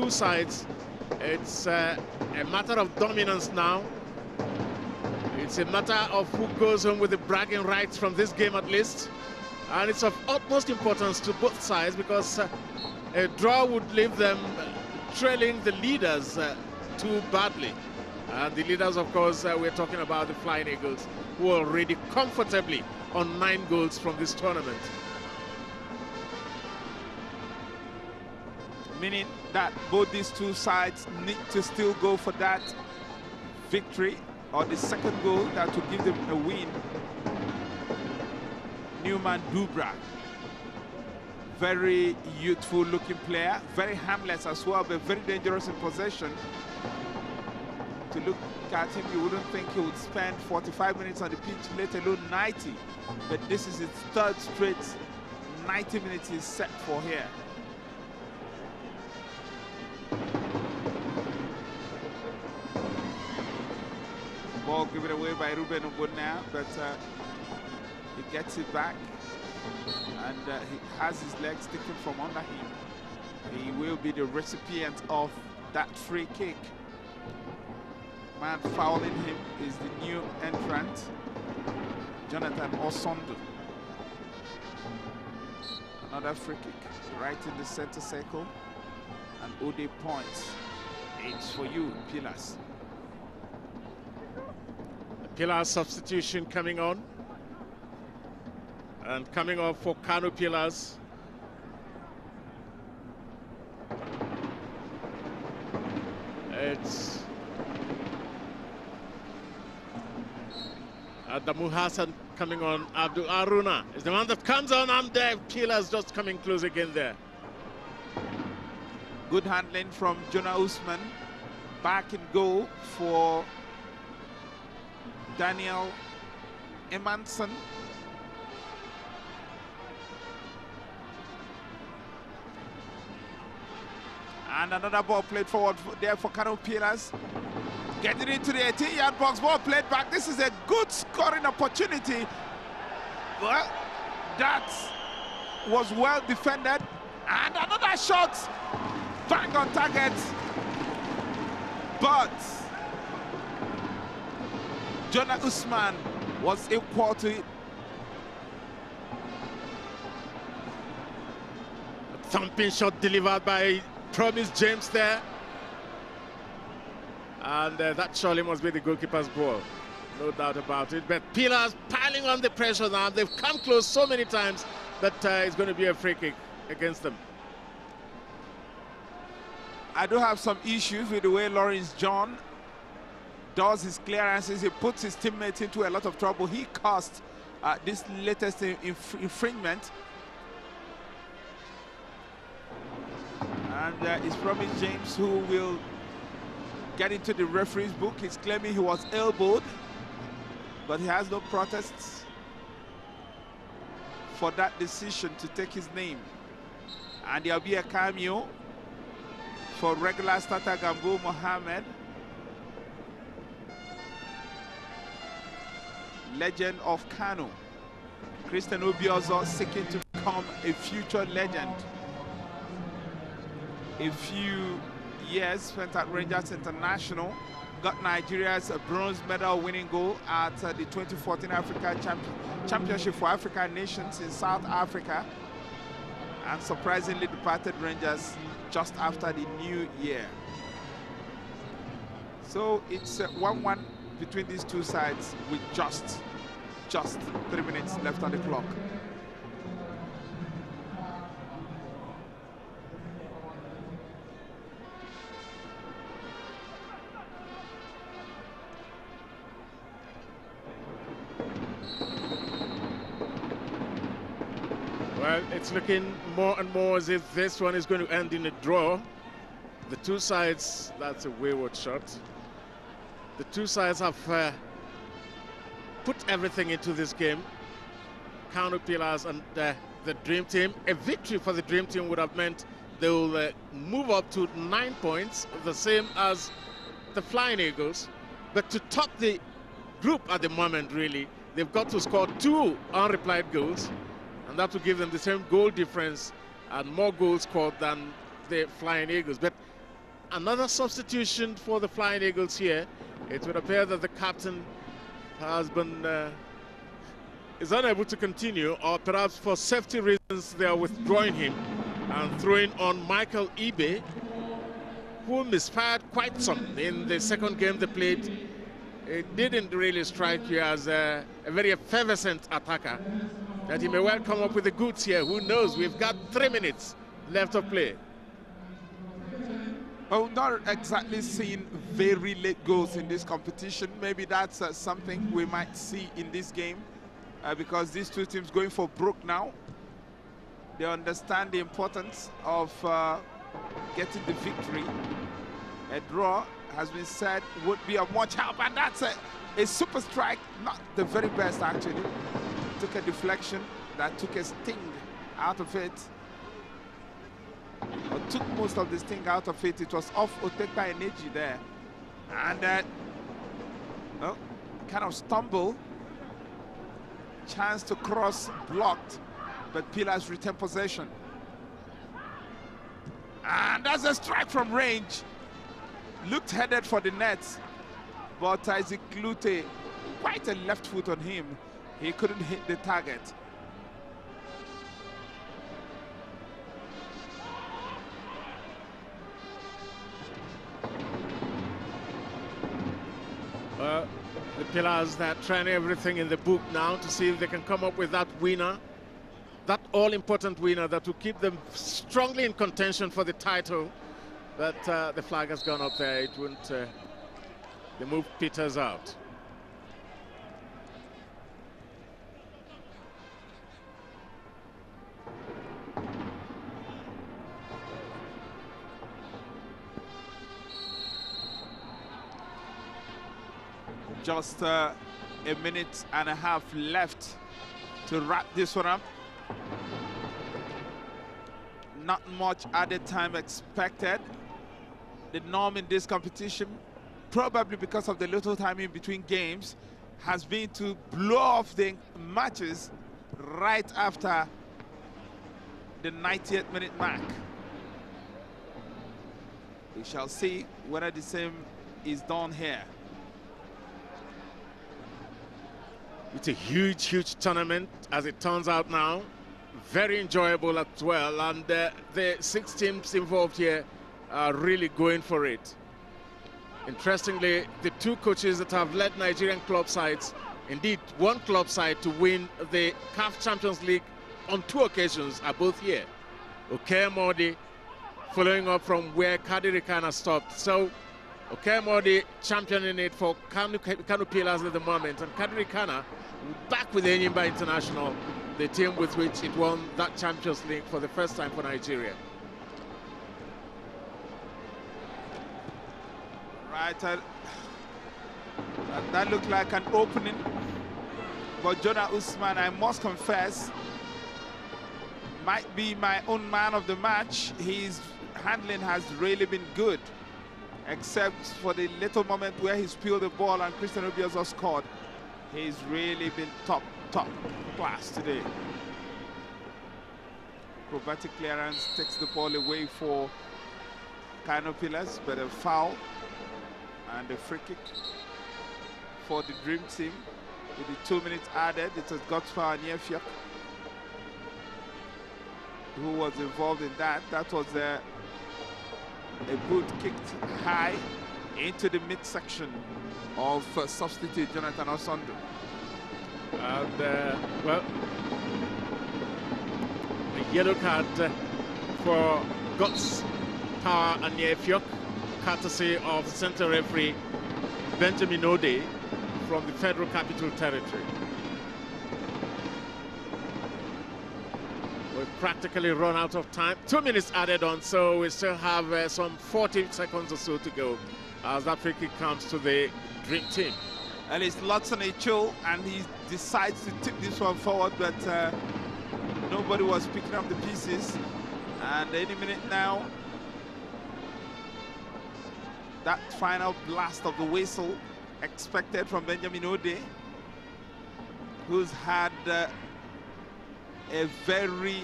two sides. It's a matter of dominance now. It's a matter of who goes home with the bragging rights from this game at least. And it's of utmost importance to both sides because a draw would leave them trailing the leaders too badly. And the leaders, of course, we're talking about the Flying Eagles, who are already comfortably on 9 goals from this tournament. Meaning that both these two sides need to still go for that victory or the second goal that will give them a win. Newman Dubra, very youthful looking player, very harmless as well, but very dangerous in possession. To look at him, you wouldn't think he would spend 45 minutes on the pitch, let alone 90. But this is his third straight 90 minutes he's set for here. Ball given away by Ruben Obona, but he gets it back, and he has his legs sticking from under him. He will be the recipient of that free kick. Man fouling him is the new entrant, Jonathan Osondo. Another free kick right in the center circle, and Ode points. It's for you, Pillars. Pillars substitution coming on. And coming off for KAN0 Pillars. It's Adamu Hassan coming on. Abdul Aruna is the one that comes on, and there Pillars just coming close again there. Good handling from Jonah Usman. Back in goal for Daniel Emanson. And another ball played forward there for KAN0 Pillars. Getting into the 18-yard box, ball played back. This is a good scoring opportunity. Well, that was well defended. And another shot, bang on target. But Jonah Usman was equal to it. A thumping shot delivered by Promise James there. And that surely must be the goalkeeper's ball. No doubt about it. But Pillars piling on the pressure now. They've come close so many times that it's going to be a free kick against them. I do have some issues with the way Lawrence John does his clearances. He puts his teammates into a lot of trouble. He caused this latest infringement. And it's Promise James who will get into the referee's book. He's claiming he was elbowed, but he has no protests for that decision to take his name. And there'll be a cameo for regular starter Gambo Mohammed, legend of KAN0. Christian Obiozo seeking to become a future legend. A few years spent at Rangers International, got Nigeria's bronze medal winning goal at the 2014 Africa Championship for African Nations in South Africa, and surprisingly departed Rangers just after the new year. So it's 1-1 between these two sides with just 3 minutes left on the clock. Well, it's looking more and more as if this one is going to end in a draw. The two sides, that's a wayward shot. The two sides have put everything into this game. KAN0 Pillars and the Dream Team. A victory for the Dream Team would have meant they will move up to 9 points, the same as the Flying Eagles. But to top the group at the moment, really, they've got to score 2 unreplied goals. And that will give them the same goal difference and more goals scored than the Flying Eagles. But another substitution for the Flying Eagles here. It would appear that the captain has been is unable to continue, or perhaps for safety reasons they are withdrawing him and throwing on Michael Ibe, who misfired quite some in the second game they played. It didn't really strike you as a very effervescent attacker, that he may well come up with the goods here. Who knows? We've got 3 minutes left of play. Oh, not exactly seeing very late goals in this competition. Maybe that's something we might see in this game, because these two teams going for broke now. They understand the importance of getting the victory. A draw has been said would be of much help, and that's a super strike. Not the very best, actually. Took a deflection that took a sting out of it, or took most of the sting out of it. It was off Otekpa Energy there, and oh, kind of stumble. Chance to cross blocked, but Pillars retain possession. And that's a strike from range. Looked headed for the net, but Isaac Lute, quite a left foot on him. He couldn't hit the target. The Pillars, they're trying everything in the book now to see if they can come up with that winner, that all-important winner that will keep them strongly in contention for the title. But the flag has gone up there. It wouldn't. They moved Peters out. Just a minute and a half left to wrap this one up. Not much added time expected. The norm in this competition, probably because of the little time in between games, has been to blow off the matches right after the 90th minute mark. We shall see whether the same is done here. It's a huge, huge tournament, as it turns out now. Very enjoyable as well, and the 6 teams involved here are really going for it. Interestingly, the 2 coaches that have led Nigerian club sides, indeed one club side to win the CAF Champions League on 2 occasions, are both here. Okemodi following up from where Kadiri Kana stopped. So Okemodi championing it for KAN0 Pillars at the moment, and Kadiri Kana back with the Enyimba International, the team with which it won that Champions League for the first time for Nigeria. Right, that looked like an opening, but Jonah Usman, I must confess, might be my own man of the match. His handling has really been good, except for the little moment where he spilled the ball and Christian Obiozor scored. He's really been top class today. Acrobatic clearance takes the ball away for KAN0 Pillars, but a foul and a free kick for the Dream Team. With the 2 minutes added, it was Godfrey Niefiok who was involved in that. That was a boot kicked high into the midsection of substitute Jonathan Osondo. And, well, a yellow card for Guts Power and Niefiok, courtesy of center referee Benjamin Ode from the Federal Capital Territory. We've practically run out of time. 2 minutes added on, so we still have some 40 seconds or so to go as that free kick comes to the Dream Team. And it's Lotson Echol, and he decides to tip this one forward, but nobody was picking up the pieces. And any minute now, that final blast of the whistle expected from Benjamin Ode, who's had a very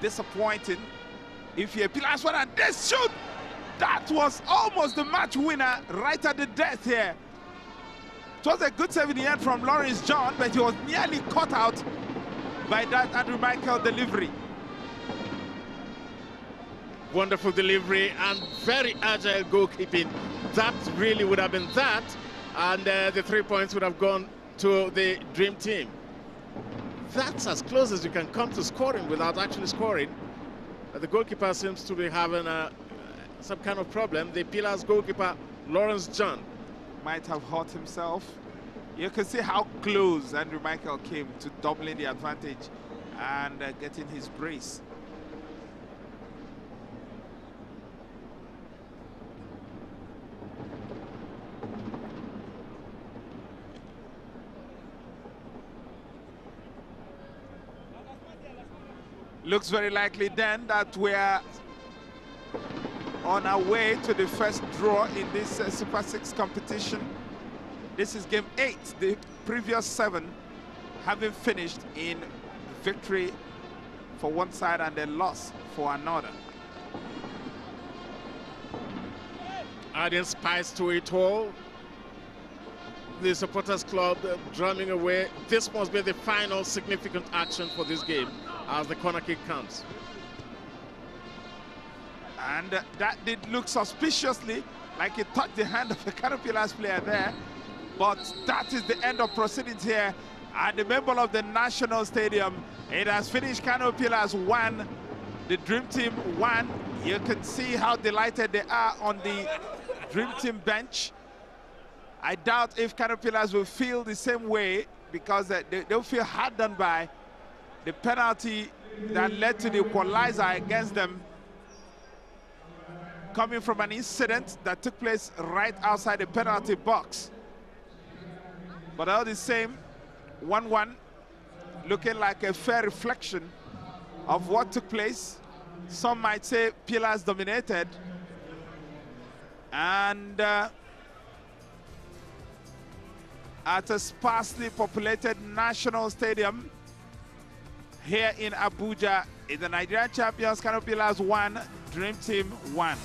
disappointing, if you're Pillars one, and this shoot that was almost the match winner right at the death here. It was a good save in the end from Lawrence John, but he was nearly caught out by that Andrew Michael delivery. Wonderful delivery and very agile goalkeeping. That really would have been that, and the 3 points would have gone to the Dream Team. That's as close as you can come to scoring without actually scoring. The goalkeeper seems to be having some kind of problem. The Pillars goalkeeper, Lawrence John, might have hurt himself. You can see how close Andrew Michael came to doubling the advantage and getting his brace. Looks very likely then that we're on our way to the first draw in this Super 6 competition. This is game 8, the previous 7 having finished in victory for one side and a loss for another. Adding spice to it all. The supporters club drumming away. This must be the final significant action for this game as the corner kick comes. And that did look suspiciously like it touched the hand of a KAN0 player there. But that is the end of proceedings here at the Member of the National Stadium. It has finished KAN0 1, the Dream Team 1. You can see how delighted they are on the Dream Team bench. I doubt if KAN0 will feel the same way, because they'll feel hard done by the penalty that led to the equalizer against them, coming from an incident that took place right outside the penalty box. But all the same, 1-1, looking like a fair reflection of what took place. Some might say Pillars dominated, and at a sparsely populated national stadium here in Abuja, in the Nigerian champions, KAN0 1, Dream Team 1.